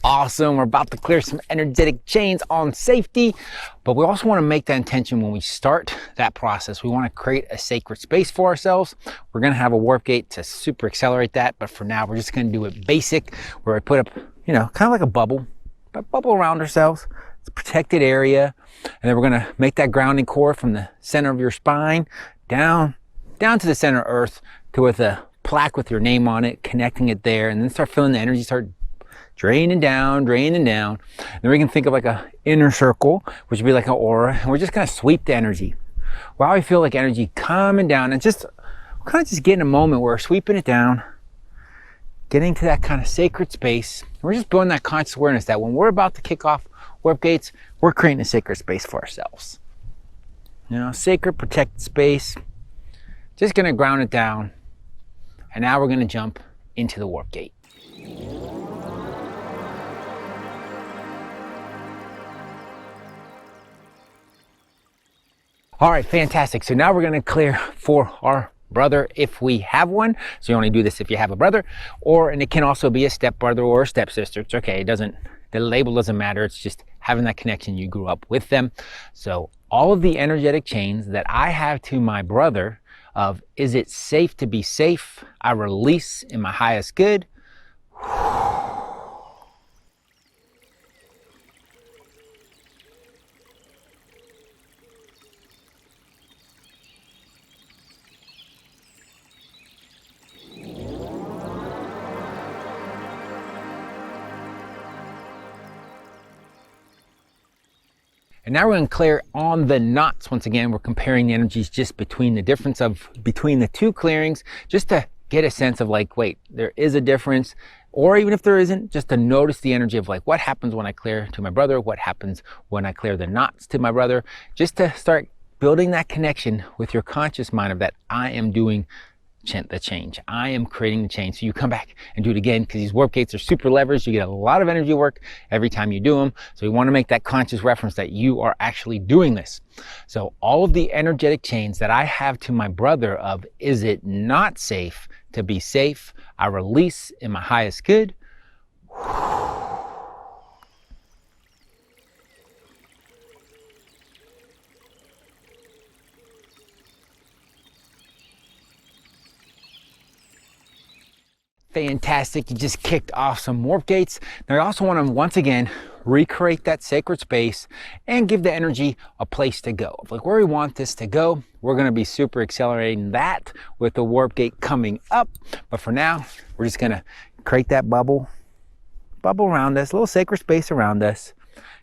Awesome. We're about to clear some energetic chains on safety, but we also want to make that intention when we start that process. We want to create a sacred space for ourselves. We're going to have a warp gate to super accelerate that, but for now, we're just going to do it basic, where we put up, kind of like a bubble around ourselves. It's a protected area. And then we're going to make that grounding cord from the center of your spine down to the center of earth, with a plaque with your name on it, connecting it there, and then start feeling the energy start draining down. Then we can think of like a inner circle, which would be like an aura, and we're just gonna sweep the energy. While we feel like energy coming down, and just kind of just get in a moment where we're sweeping it down, getting to that kind of sacred space. And we're just building that conscious awareness that when we're about to kick off warp gates, we're creating a sacred space for ourselves. Sacred, protected space. Just gonna ground it down. And now we're gonna jump into the warp gate. All right, fantastic. So now we're gonna clear for our brother if we have one. So you only do this if you have a brother, and it can also be a stepbrother or a stepsister. It's okay, the label doesn't matter. It's just having that connection, you grew up with them. So all of the energetic chains that I have to my brother of, is it safe to be safe? I release in my highest good. And now we're going to clear on the knots. Once again, we're comparing the energies just between the two clearings, just to get a sense of like, wait, there is a difference. Or even if there isn't, just to notice the energy of like, what happens when I clear to my brother? What happens when I clear the knots to my brother? Just to start building that connection with your conscious mind of that I am doing the change. I am creating the change. So you come back and do it again, because these warp gates are super leveraged. You get a lot of energy work every time you do them. So we want to make that conscious reference that you are actually doing this. So all of the energetic chains that I have to my brother of, is it not safe to be safe? I release in my highest good. Fantastic, you just kicked off some warp gates. Now I also want to once again recreate that sacred space and give the energy a place to go. Like where we want this to go, we're going to be super accelerating that with the warp gate coming up. But for now, we're just going to create that bubble around us, a little sacred space around us,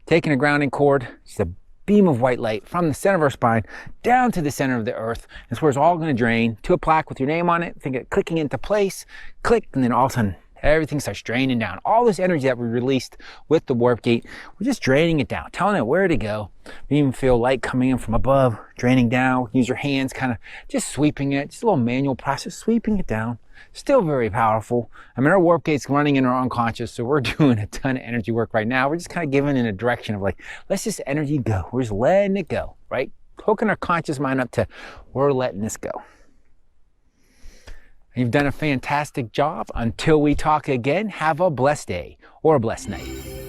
taking a grounding cord, just a beam of white light from the center of our spine down to the center of the earth. That's where it's all going to drain to a plaque with your name on it. Think of it clicking into place, click, and then all of a sudden everything starts draining down. All this energy that we released with the warp gate, we're just draining it down, telling it where to go. You even feel light coming in from above, draining down. Use your hands, kind of just sweeping it. Just a little manual process, sweeping it down. Still very powerful. I mean, our warp gate's running in our unconscious, so we're doing a ton of energy work right now. We're just kind of giving in a direction of like, let's just energy go. We're just letting it go, right? Hooking our conscious mind up to, we're letting this go. You've done a fantastic job. Until we talk again, have a blessed day or a blessed night.